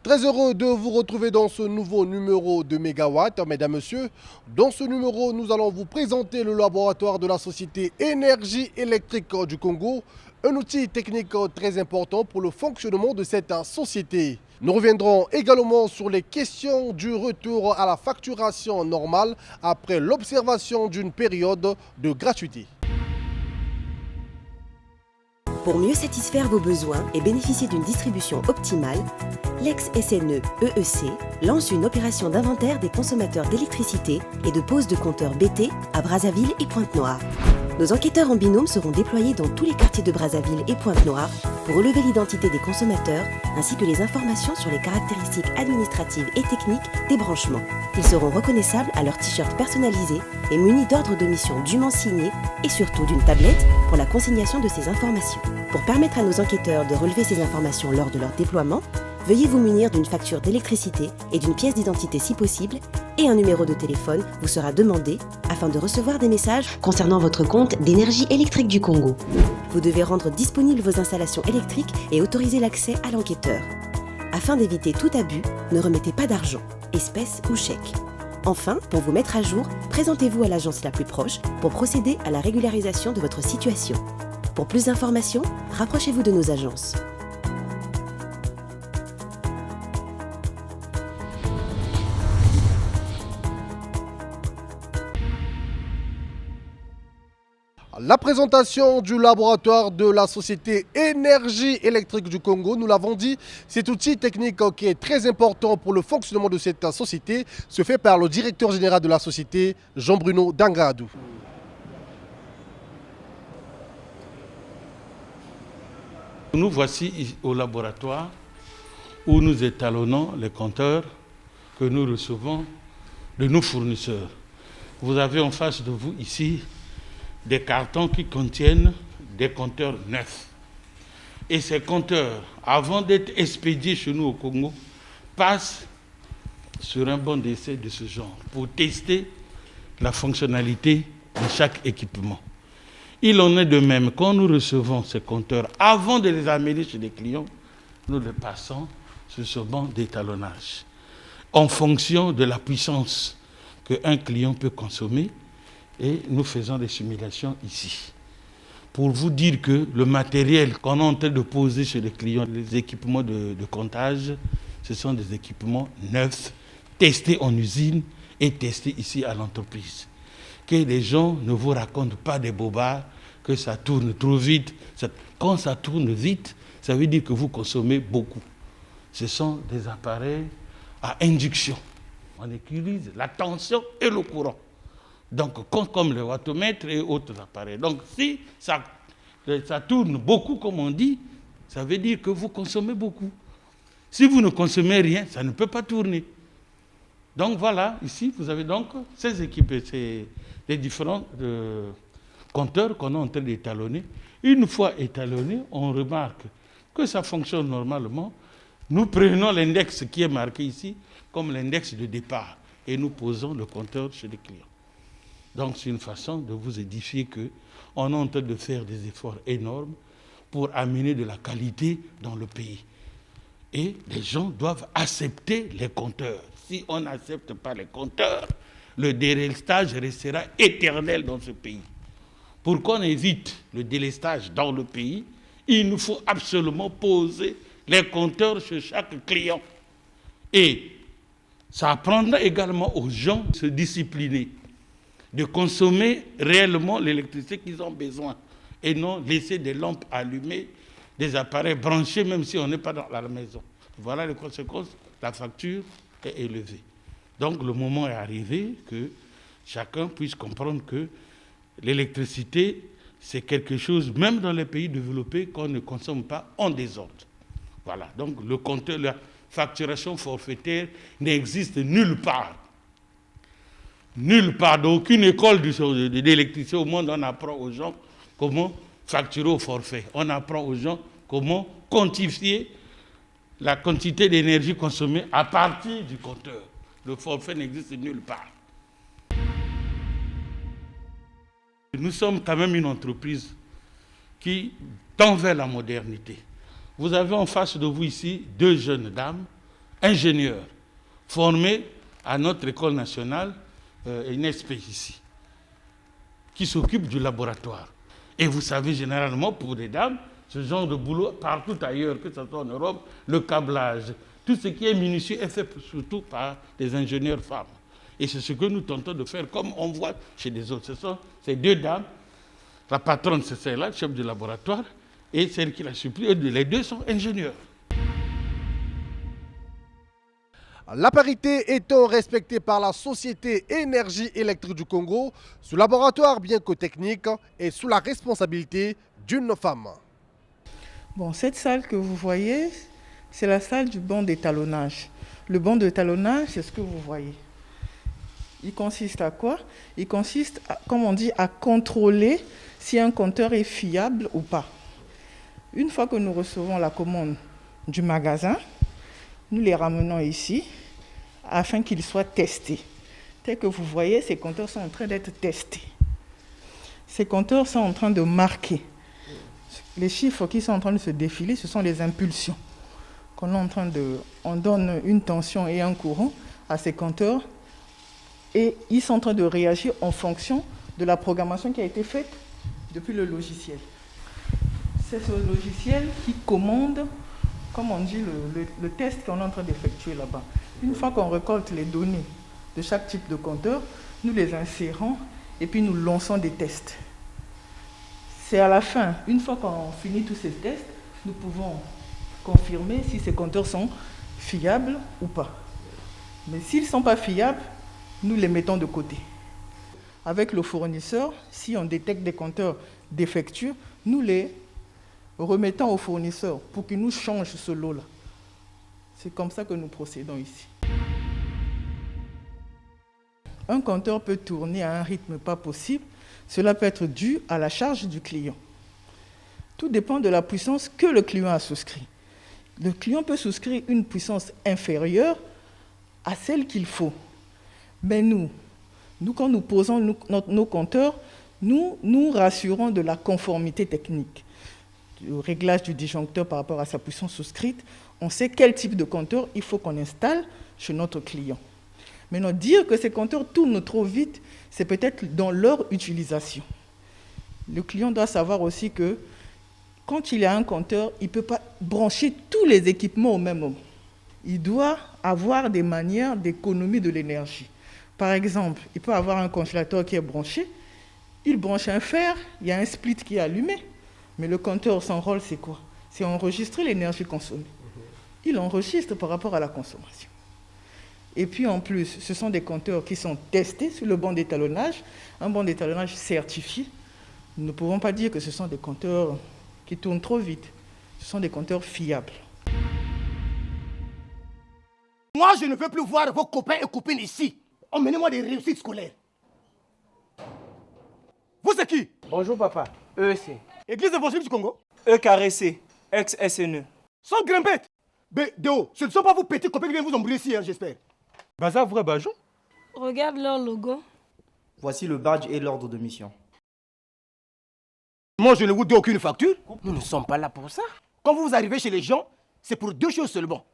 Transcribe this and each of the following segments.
Très heureux de vous retrouver dans ce nouveau numéro de Mégawatt, mesdames, messieurs. Dans ce numéro, nous allons vous présenter le laboratoire de la société Énergie électrique du Congo, un outil technique très important pour le fonctionnement de cette société. Nous reviendrons également sur les questions du retour à la facturation normale après l'observation d'une période de gratuité. Pour mieux satisfaire vos besoins et bénéficier d'une distribution optimale, l'ex-SNE EEC lance une opération d'inventaire des consommateurs d'électricité et de pose de compteurs BT à Brazzaville et Pointe-Noire. Nos enquêteurs en binôme seront déployés dans tous les quartiers de Brazzaville et Pointe-Noire pour relever l'identité des consommateurs ainsi que les informations sur les caractéristiques administratives et techniques des branchements. Ils seront reconnaissables à leur t-shirt personnalisé et munis d'ordres de mission dûment signés et surtout d'une tablette pour la consignation de ces informations. Pour permettre à nos enquêteurs de relever ces informations lors de leur déploiement, veuillez vous munir d'une facture d'électricité et d'une pièce d'identité si possible, et un numéro de téléphone vous sera demandé afin de recevoir des messages concernant votre compte d'Énergie électrique du Congo. Vous devez rendre disponibles vos installations électriques et autoriser l'accès à l'enquêteur. Afin d'éviter tout abus, ne remettez pas d'argent, espèces ou chèques. Enfin, pour vous mettre à jour, présentez-vous à l'agence la plus proche pour procéder à la régularisation de votre situation. Pour plus d'informations, rapprochez-vous de nos agences. La présentation du laboratoire de la société Énergie électrique du Congo, nous l'avons dit, cet outil technique qui est très important pour le fonctionnement de cette société se fait par le directeur général de la société, Jean-Bruno Dangadou. Nous voici au laboratoire où nous étalonnons les compteurs que nous recevons de nos fournisseurs. Vous avez en face de vous ici des cartons qui contiennent des compteurs neufs. Et ces compteurs, avant d'être expédiés chez nous au Congo, passent sur un banc d'essai de ce genre pour tester la fonctionnalité de chaque équipement. Il en est de même, quand nous recevons ces compteurs, avant de les amener chez les clients, nous les passons sur ce banc d'étalonnage en fonction de la puissance qu'un client peut consommer. Et nous faisons des simulations ici. Pour vous dire que le matériel qu'on est en train de poser chez les clients, les équipements de comptage, ce sont des équipements neufs, testés en usine et testés ici à l'entreprise. Que les gens ne vous racontent pas des bobards, que ça tourne trop vite. Quand ça tourne vite, ça veut dire que vous consommez beaucoup. Ce sont des appareils à induction. On utilise la tension et le courant. Donc, comme le wattomètre et autres appareils. Donc, si ça tourne beaucoup, comme on dit, ça veut dire que vous consommez beaucoup. Si vous ne consommez rien, ça ne peut pas tourner. Donc, voilà, ici, vous avez donc ces équipes, les différents compteurs qu'on est en train d'étalonner. Une fois étalonnés, on remarque que ça fonctionne normalement. Nous prenons l'index qui est marqué ici comme l'index de départ et nous posons le compteur chez les clients. Donc, c'est une façon de vous édifier qu'on est en train de faire des efforts énormes pour amener de la qualité dans le pays. Et les gens doivent accepter les compteurs. Si on n'accepte pas les compteurs, le délestage restera éternel dans ce pays. Pour qu'on évite le délestage dans le pays, il nous faut absolument poser les compteurs chez chaque client. Et ça apprendra également aux gens de se discipliner, de consommer réellement l'électricité qu'ils ont besoin et non laisser des lampes allumées, des appareils branchés même si on n'est pas dans la maison. Voilà les conséquences, la facture est élevée. Donc le moment est arrivé que chacun puisse comprendre que l'électricité, c'est quelque chose, même dans les pays développés, qu'on ne consomme pas en désordre. Voilà, donc le compteur, la facturation forfaitaire n'existe nulle part. Nulle part, d'aucune école d'électricité au monde, on apprend aux gens comment facturer au forfait. On apprend aux gens comment quantifier la quantité d'énergie consommée à partir du compteur. Le forfait n'existe nulle part. Nous sommes quand même une entreprise qui tend vers la modernité. Vous avez en face de vous ici 2 jeunes dames, ingénieurs, formées à notre école nationale, INESP ici, qui s'occupent du laboratoire. Et vous savez, généralement, pour des dames, ce genre de boulot, partout ailleurs, que ce soit en Europe, le câblage, tout ce qui est minutieux est fait surtout par des ingénieurs femmes. Et c'est ce que nous tentons de faire, comme on voit chez les autres. Ce sont ces 2 dames, la patronne c'est celle-là, chef du laboratoire, et celle qui la supplie, les 2 sont ingénieurs. La parité étant respectée par la Société Énergie électrique du Congo, ce laboratoire, bien que technique, est sous la responsabilité d'une femme. Bon, cette salle que vous voyez, c'est la salle du banc d'étalonnage. Le banc d'étalonnage, c'est ce que vous voyez. Il consiste à quoi? Il consiste, comme on dit, à contrôler si un compteur est fiable ou pas. Une fois que nous recevons la commande du magasin, nous les ramenons ici afin qu'ils soient testés. Tel que vous voyez, ces compteurs sont en train d'être testés. Ces compteurs sont en train de marquer. Les chiffres qui sont en train de se défiler, ce sont les impulsions. On donne une tension et un courant à ces compteurs et ils sont en train de réagir en fonction de la programmation qui a été faite depuis le logiciel. C'est ce logiciel qui commande, comme on dit, le test qu'on est en train d'effectuer là-bas. Une fois qu'on récolte les données de chaque type de compteur, nous les insérons et puis nous lançons des tests. C'est à la fin, une fois qu'on finit tous ces tests, nous pouvons confirmer si ces compteurs sont fiables ou pas. Mais s'ils ne sont pas fiables, nous les mettons de côté. Avec le fournisseur, si on détecte des compteurs défectueux, nous les remettons au fournisseur pour qu'il nous change ce lot-là. C'est comme ça que nous procédons ici. Un compteur peut tourner à un rythme pas possible. Cela peut être dû à la charge du client. Tout dépend de la puissance que le client a souscrit. Le client peut souscrire une puissance inférieure à celle qu'il faut. Mais nous quand nous posons nos compteurs, nous rassurons de la conformité technique. Du réglage du disjoncteur par rapport à sa puissance souscrite, on sait quel type de compteur il faut qu'on installe chez notre client. Maintenant, dire que ces compteurs tournent trop vite, c'est peut-être dans leur utilisation. Le client doit savoir aussi que quand il a un compteur, il ne peut pas brancher tous les équipements au même moment. Il doit avoir des manières d'économie de l'énergie. Par exemple, il peut avoir un congélateur qui est branché, il branche un fer, il y a un split qui est allumé, mais le compteur, son rôle, c'est quoi? C'est enregistrer l'énergie consommée. Il enregistre par rapport à la consommation. Et puis en plus, ce sont des compteurs qui sont testés sur le banc d'étalonnage, un banc d'étalonnage certifié. Nous ne pouvons pas dire que ce sont des compteurs qui tournent trop vite. Ce sont des compteurs fiables. Moi, je ne veux plus voir vos copains et copines ici. Emmenez-moi des réussites scolaires. Vous, c'est qui? Bonjour papa, EEC. Église évangélique du Congo? EKRC, ex-SNE. Sans grimpette. Déo, ce ne sont pas vos petits copains qui viennent vous embrouiller ici, hein, j'espère. Baza vrai Bajon. Regarde leur logo. Voici le badge et l'ordre de mission. Moi, je ne vous dois aucune facture. Nous ne sommes pas là pour ça. Quand vous arrivez chez les gens, c'est pour 2 choses seulement.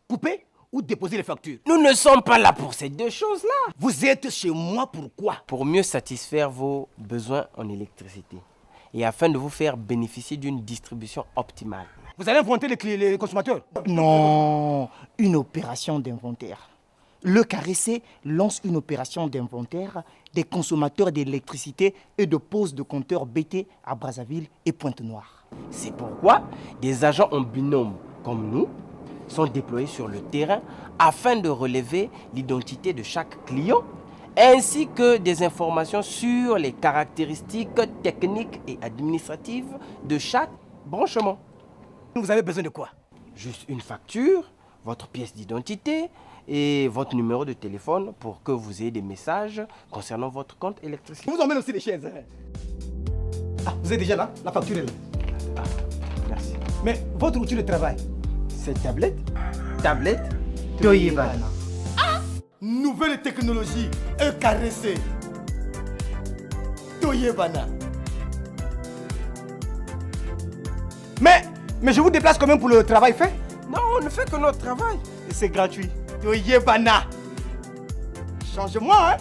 Couper ou déposer les factures. Nous ne sommes pas là pour ces 2 choses-là. Vous êtes chez moi pourquoi? Pour mieux satisfaire vos besoins en électricité et afin de vous faire bénéficier d'une distribution optimale. Vous allez inventer les consommateurs? Non, une opération d'inventaire. Le KRC lance une opération d'inventaire des consommateurs d'électricité et de pose de compteurs BT à Brazzaville et Pointe-Noire. C'est pourquoi des agents en binôme comme nous sont déployés sur le terrain afin de relever l'identité de chaque client ainsi que des informations sur les caractéristiques techniques et administratives de chaque branchement. Vous avez besoin de quoi? Juste une facture votre pièce d'identité et votre numéro de téléphone pour que vous ayez des messages concernant votre compte électricité. Je vous emmène aussi les chaises. Ah, vous êtes déjà là? La facture est là. Ah, merci. Mais votre outil de travail? C'est tablette? Tablette? Toyebana. Nouvelle technologie, EKRC. Toyebana. Mais je vous déplace quand même pour le travail fait? Non, on ne fait que notre travail. Et c'est gratuit. Toyebana. Change-moi, hein?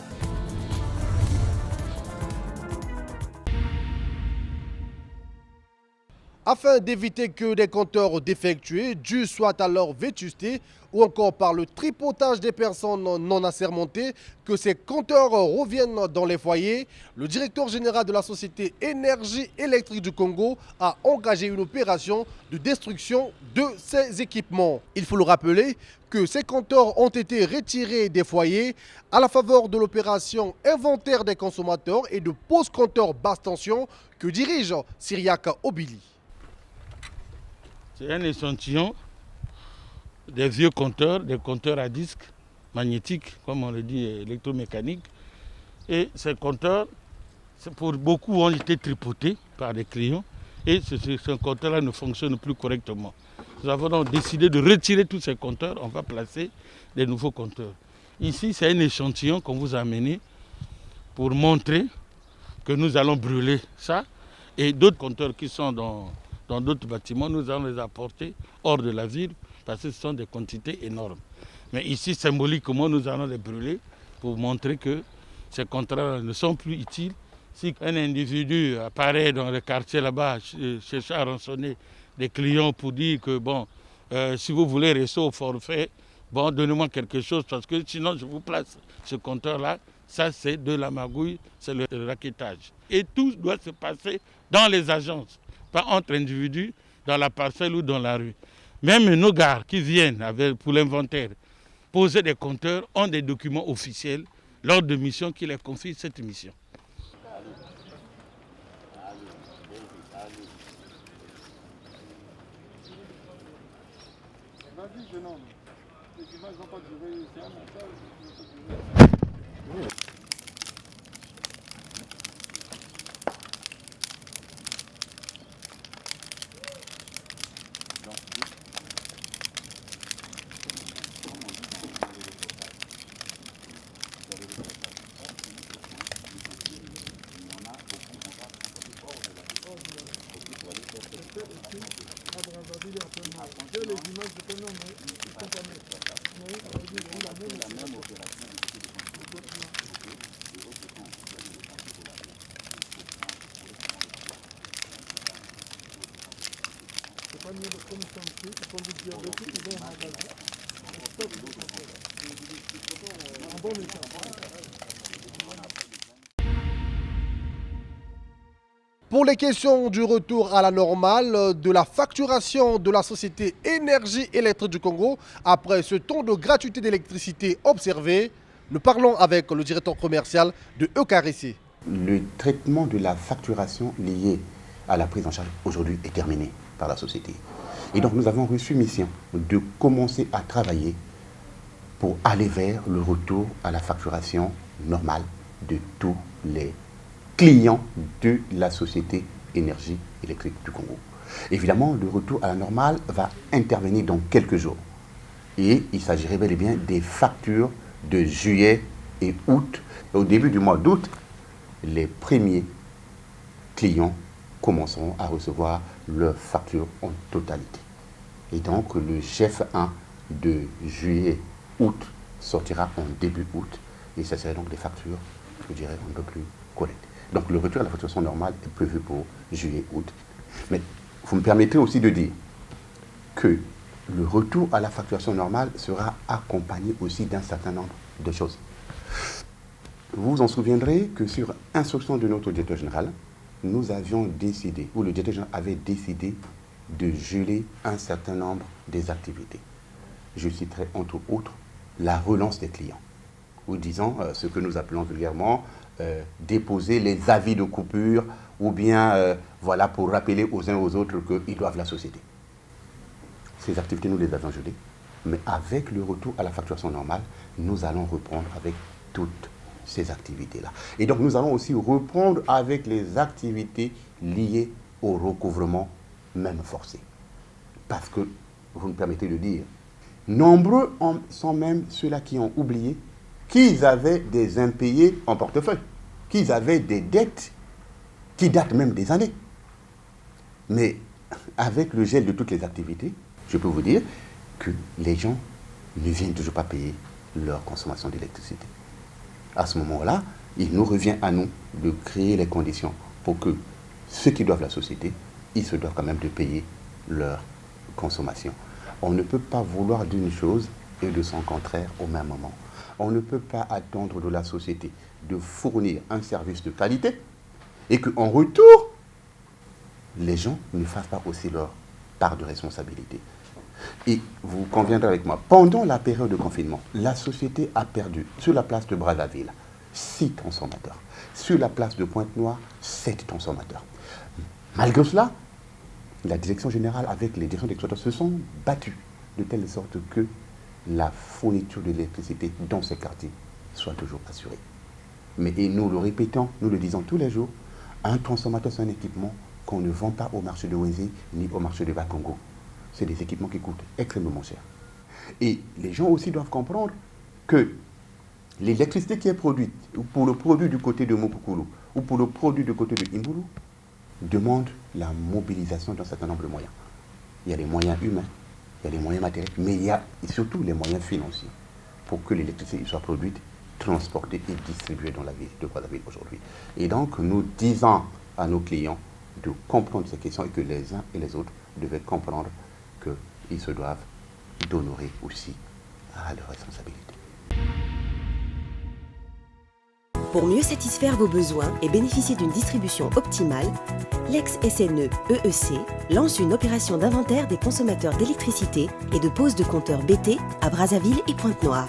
Afin d'éviter que des compteurs défectueux, dus soit à leur vétusté ou encore par le tripotage des personnes non assermentées, que ces compteurs reviennent dans les foyers, le directeur général de la société Énergie électrique du Congo a engagé une opération de destruction de ces équipements. Il faut le rappeler que ces compteurs ont été retirés des foyers à la faveur de l'opération inventaire des consommateurs et de pose compteurs basse tension que dirige Syriac Obili. C'est un échantillon des vieux compteurs, des compteurs à disque magnétiques, comme on le dit, électromécaniques. Et ces compteurs, pour beaucoup, ont été tripotés par des clients et ce compteur-là ne fonctionne plus correctement. Nous avons donc décidé de retirer tous ces compteurs, on va placer des nouveaux compteurs. Ici, c'est un échantillon qu'on vous a amené pour montrer que nous allons brûler ça et d'autres compteurs qui sont dans d'autres bâtiments, nous allons les apporter hors de la ville parce que ce sont des quantités énormes. Mais ici, symboliquement, nous allons les brûler pour montrer que ces contrats ne sont plus utiles. Si un individu apparaît dans le quartier là-bas, cherchant à rançonner des clients pour dire que bon, si vous voulez rester au forfait, bon, donnez-moi quelque chose parce que sinon je vous place ce compteur-là. Ça, c'est de la magouille, c'est le raquettage. Et tout doit se passer dans les agences, pas entre individus, dans la parcelle ou dans la rue. Même nos gars qui viennent pour l'inventaire poser des compteurs ont des documents officiels lors de missions qui les confient cette mission. Pour les questions du retour à la normale de la facturation de la société Énergie électrique du Congo, après ce temps de gratuité d'électricité observé, nous parlons avec le directeur commercial de EKRC. Le traitement de la facturation liée à la prise en charge aujourd'hui est terminé par la société. Et donc nous avons reçu mission de commencer à travailler pour aller vers le retour à la facturation normale de tous les clients de la société Énergie électrique du Congo. Évidemment, le retour à la normale va intervenir dans quelques jours. Et il s'agirait bel et bien des factures de juillet et août. Et au début du mois d'août, les premiers clients commenceront à recevoir leurs factures en totalité. Et donc, le chef 1 de juillet-août sortira en début août. Et ça serait donc des factures, je dirais, un peu plus correctes. Donc, le retour à la facturation normale est prévu pour juillet-août. Mais vous me permettrez aussi de dire que le retour à la facturation normale sera accompagné aussi d'un certain nombre de choses. Vous vous en souviendrez que sur instruction de notre directeur général, nous avions décidé, ou le directeur général avait décidé de geler un certain nombre des activités. Je citerai entre autres la relance des clients, ou disons ce que nous appelons vulgairement déposer les avis de coupure, ou bien voilà, pour rappeler aux uns aux autres qu'ils doivent la société. Ces activités, nous les avions gelées. Mais avec le retour à la facturation normale, nous allons reprendre avec toutes ces activités-là. Et donc nous allons aussi reprendre avec les activités liées au recouvrement, même forcé. Parce que, vous me permettez de dire, nombreux sont même ceux-là qui ont oublié qu'ils avaient des impayés en portefeuille, qu'ils avaient des dettes qui datent même des années. Mais avec le gel de toutes les activités, je peux vous dire que les gens ne viennent toujours pas payer leur consommation d'électricité. À ce moment-là, il nous revient à nous de créer les conditions pour que ceux qui doivent la société, ils se doivent quand même de payer leur consommation. On ne peut pas vouloir d'une chose et de son contraire au même moment. On ne peut pas attendre de la société de fournir un service de qualité et qu'en retour, les gens ne fassent pas aussi leur part de responsabilité. Et vous conviendrez avec moi, pendant la période de confinement, la société a perdu, sur la place de Brazzaville, 6 transformateurs. Sur la place de Pointe-Noire, 7 transformateurs. Malgré cela, la direction générale avec les directions d'exploitation se sont battus de telle sorte que la fourniture d'électricité dans ces quartiers soit toujours assurée. Mais et nous le répétons, nous le disons tous les jours, un transformateur, c'est un équipement qu'on ne vend pas au marché de Wenzi ni au marché de Bakongo. C'est des équipements qui coûtent extrêmement cher. Et les gens aussi doivent comprendre que l'électricité qui est produite, ou pour le produit du côté de Mokukulu, ou pour le produit du côté de Imbulu, demande la mobilisation d'un certain nombre de moyens. Il y a les moyens humains, il y a les moyens matériels, mais il y a surtout les moyens financiers pour que l'électricité soit produite, transportée et distribuée dans la ville de Brazzaville aujourd'hui. Et donc, nous disons à nos clients de comprendre ces questions et que les uns et les autres devaient comprendre qu'ils se doivent d'honorer aussi à leurs responsabilités. Pour mieux satisfaire vos besoins et bénéficier d'une distribution optimale, l'ex-SNE EEC lance une opération d'inventaire des consommateurs d'électricité et de pose de compteurs BT à Brazzaville et Pointe-Noire.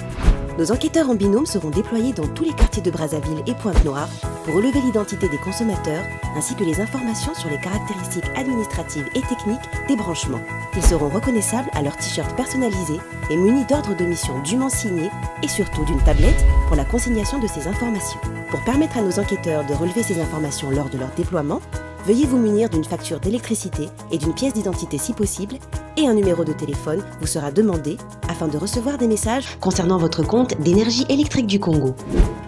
Nos enquêteurs en binôme seront déployés dans tous les quartiers de Brazzaville et Pointe-Noire pour relever l'identité des consommateurs ainsi que les informations sur les caractéristiques administratives et techniques des branchements. Ils seront reconnaissables à leur t-shirt personnalisé et munis d'ordres de mission dûment signés et surtout d'une tablette pour la consignation de ces informations. Pour permettre à nos enquêteurs de relever ces informations lors de leur déploiement, veuillez vous munir d'une facture d'électricité et d'une pièce d'identité si possible, et un numéro de téléphone vous sera demandé afin de recevoir des messages concernant votre compte d'énergie électrique du Congo.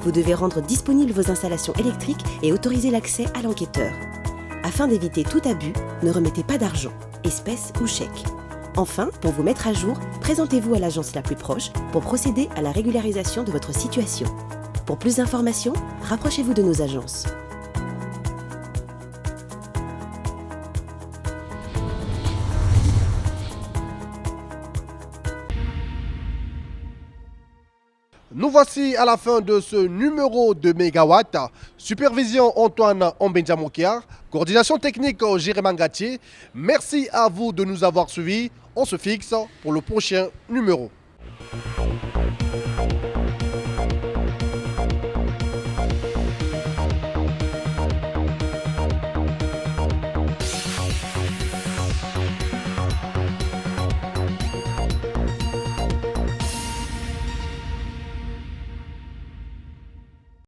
Vous devez rendre disponibles vos installations électriques et autoriser l'accès à l'enquêteur. Afin d'éviter tout abus, ne remettez pas d'argent, espèces ou chèques. Enfin, pour vous mettre à jour, présentez-vous à l'agence la plus proche pour procéder à la régularisation de votre situation. Pour plus d'informations, rapprochez-vous de nos agences. Nous voici à la fin de ce numéro de Mégawatt. Supervision Antoine Ombenjamokia, coordination technique Jérémy Ngatier. Merci à vous de nous avoir suivis. On se fixe pour le prochain numéro.